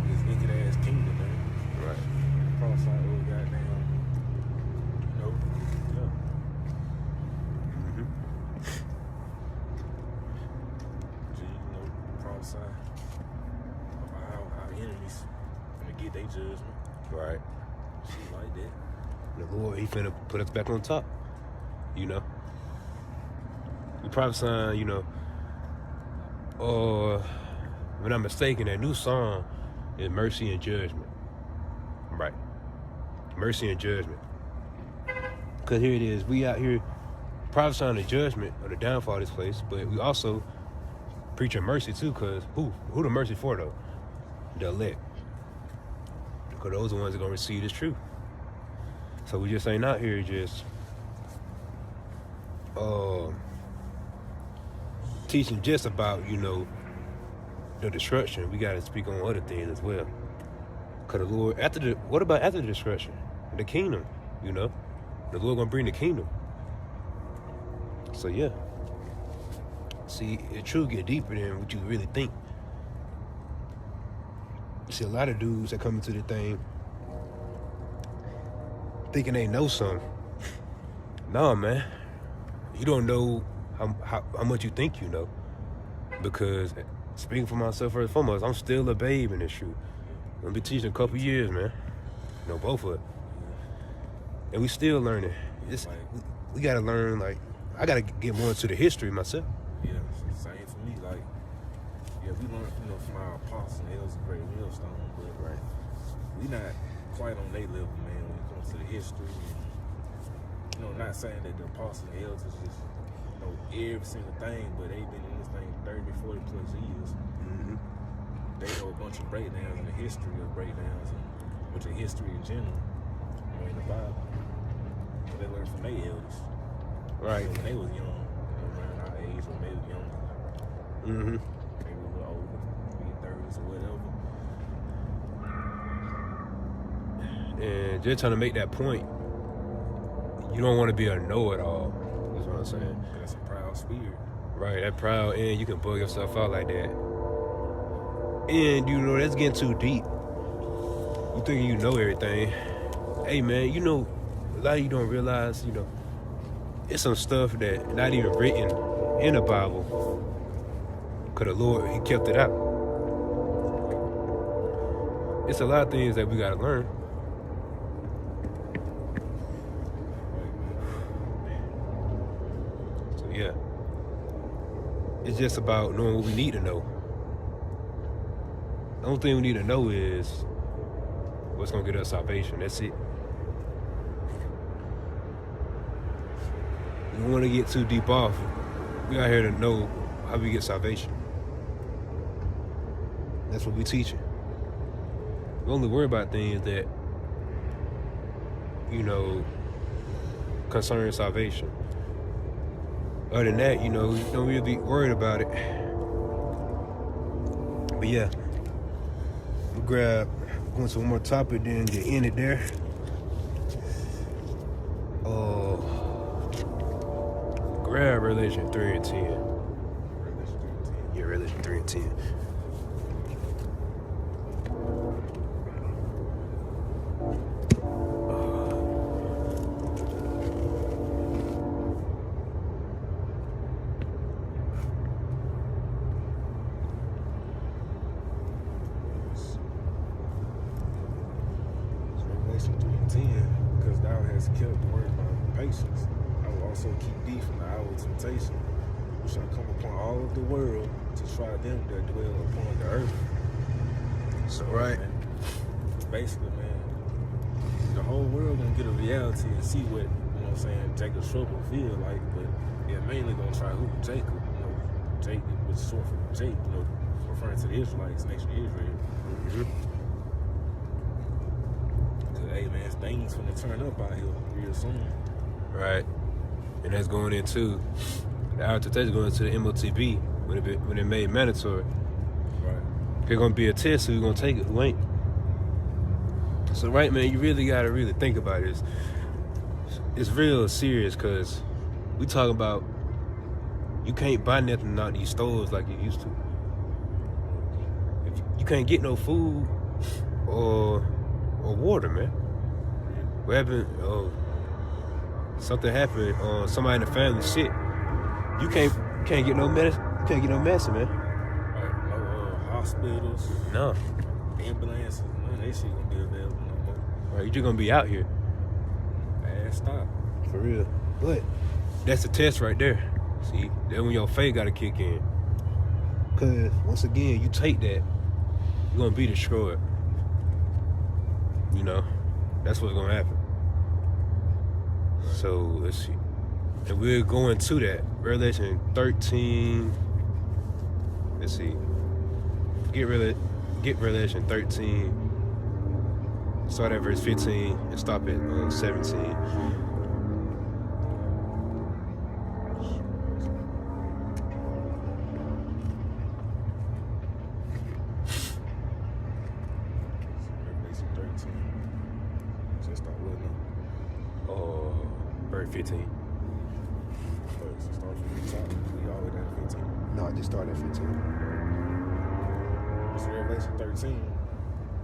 this wicked ass kingdom, man. Right. Prophesy, oh goddamn, you know, yeah. Mm-hmm. You know, prophesy about how our enemies gonna get their judgment. Right. Shit like that. The Lord, He finna put us back on top. You know. We prophesying, you know. Or, if I'm not mistaken, that new song is Mercy and Judgment. Right. Mercy and Judgment. Because here it is. We out here prophesying the judgment or the downfall of this place, but we also preaching mercy too, because who the mercy for, though? The elect. Because those are the ones that are going to receive this truth. So we just ain't out here just teaching just about, you know, the destruction. We got to speak on other things as well. Because the Lord, what about after the destruction? The kingdom, you know? The Lord going to bring the kingdom. So, yeah. See, the truth get deeper than what you really think. You see a lot of dudes that come into the thing thinking they know something. No, man. You don't know how much you think you know. Because, speaking for myself first and foremost, I'm still a babe in this shoe. I'm gonna be teaching a couple years, man. You know, both of it. And we still learning. We gotta learn, like, I gotta get more into the history myself. Yeah, we learned, from our apostles and elders of Great Millstone, but Right. we not quite on their level, man, when it comes to the history. And, not saying that the apostles and elders just know every single thing, but they've been in this thing 30, 40 plus years. Mm-hmm. They know a bunch of breakdowns and the history of breakdowns and which is history in general, in the Bible. So they learned from their elders. Right. So when they was young, around our age, when they was young, Mm-hmm. they were a little older, mid-30s or whatever. And just trying to make that point, you don't want to be a know-it-all. That's what I'm saying. That's a proud spirit. Right, that proud, and you can bug yourself out like that. And, that's getting too deep. You think you know everything. Hey, man, a lot of you don't realize, it's some stuff that not even written in the Bible. Because the Lord, He kept it out. It's a lot of things that we got to learn. So, yeah. It's just about knowing what we need to know. The only thing we need to know is what's going to get us salvation. That's it. We don't want to get too deep off. We out here to know how we get salvation. That's what we teaching. We only worry about things that, concern salvation. Other than that, we don't really be worried about it. But yeah, we'll go into one more topic, then get in it there. Grab Revelation 3 and 10. Yeah, Revelation 3 and 10. Because thou hast kept the word of my patience, I will also keep thee from the hour of temptation, which shall come upon all of the world to try them that dwell upon the earth. So, right. Man, basically, man, the whole world gonna get a reality and see what, Jacob's trouble feel like, but they're mainly gonna try who? Jacob. Jacob, which is short for Jake, referring to the Israelites, nation of Israel. Mm-hmm. Hey man, things gonna turn up out here real soon. Right. And that's going into the hour temptation going into the MOTB when it made mandatory. Right. There's gonna be a test, so who's gonna take it, who ain't. So right, man, you really gotta think about this. It's real serious, cause we talk about you can't buy nothing out these stores like you used to. You can't get no food or water, man. What happened? Something happened. Somebody in the family sick. You can't get no medicine. You can't get no medicine, man. Right. No hospitals. No. Ambulances. None of that shit gonna be available no more. Right, you just gonna be out here. Stop. For real. But that's the test right there. See, that's when your faith gotta kick in. Cause once again, you take that, you're gonna be destroyed. That's what's gonna happen. So let's see. And we're going to that. Revelation 13. Let's see. Get Revelation 13. Start at verse 15 and stop at 17. Verse 15. No, I just started at 15. It's Revelation 13,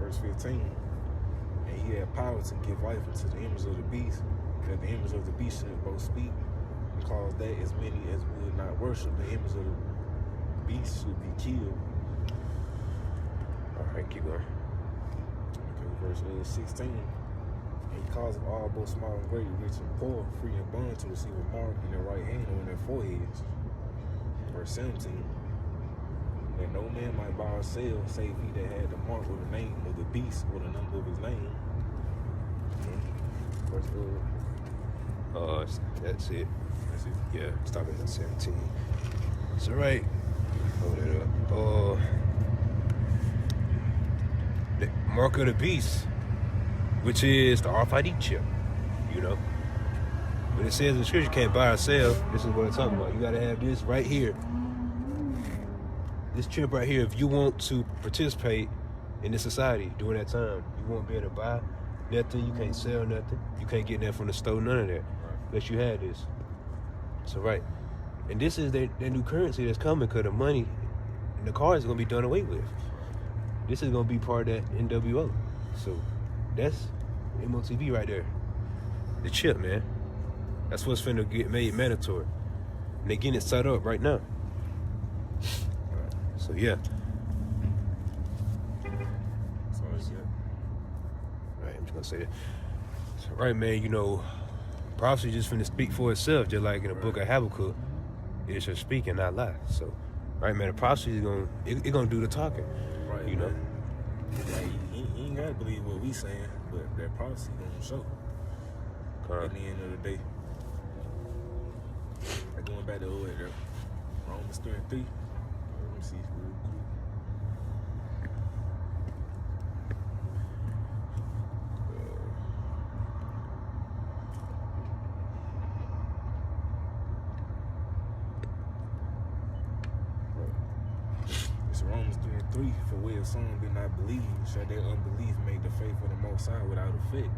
verse 15. And he had power to give life unto the image of the beast, that the image of the beast should both speak, and cause that as many as would not worship the image of the beast should be killed. Alright, keep going. Okay, verse 16. And he caused all, both small and great, rich and poor, free and bond, to receive a mark in their right hand or in their foreheads. Verse 17. And no man might buy or sell, save he that had the mark or the name of the beast or the number of his name. First, That's it. that's it. Yeah, stop at 17. It's all right. Hold it up. The mark of the beast, which is the RFID chip. You know, when it says in the scripture you can't buy or sell, this is what I'm talking about. You gotta have this right here. This chip right here, if you want to participate in this society during that time, you won't be able to buy nothing, you can't sell nothing, you can't get nothing from the store, none of that. Unless you had this. So right. And this is their new currency that's coming because the money and the cards are gonna be done away with. This is gonna be part of that NWO. So that's MOTV right there. The chip, man. That's what's finna get made mandatory. And they getting it set up right now. So yeah. So it's it. Right, I'm just gonna say that. So, right, man, you know, prophecy just finna speak for itself, just like in the book of Habakkuk. It should speak and not lie. So, right, man, the prophecy is gonna do the talking. Right, you know. Like, you ain't gotta believe what we saying, but that prophecy gonna show. At the end of the day. Like going back to Romans 3 and 3. Let me see real quick. It's Romans 3 and 3. For where some did not believe, shall their unbelief make the faith of the Most High without effect.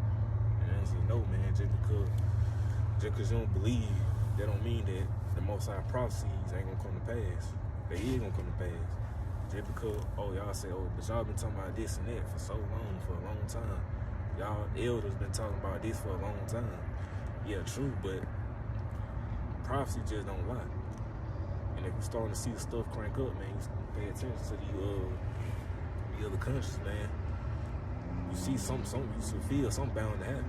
And as you know, man, just because you don't believe, that don't mean that the Most High prophecies ain't gonna come to pass. They is gonna come to pass. Just because, y'all say, but y'all been talking about this and that for so long, for a long time. Y'all elders been talking about this for a long time. Yeah, true, but prophecy just don't lie. And if you starting to see the stuff crank up, man, you pay attention to the other countries, man. You see something, you should feel something bound to happen.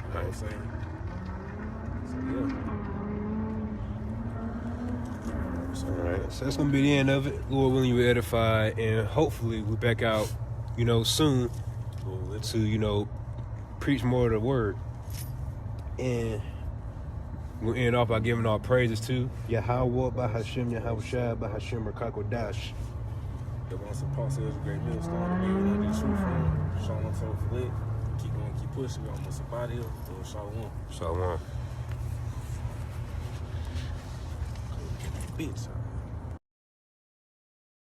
You know what I'm saying? So yeah. All right, so that's gonna be the end of it. Lord willing, you were edified, and hopefully we're back out, soon to, preach more of the word. And we'll end off by giving our praises to Yahweh, Bahashem, Yahushua, Bahashem, Rakakodash. The once Paul says a great millstone, and we're gonna get truth from Shalom for lit. Keep going, keep pushing. We're almost about here. So Shalom. Shalom. Bitch.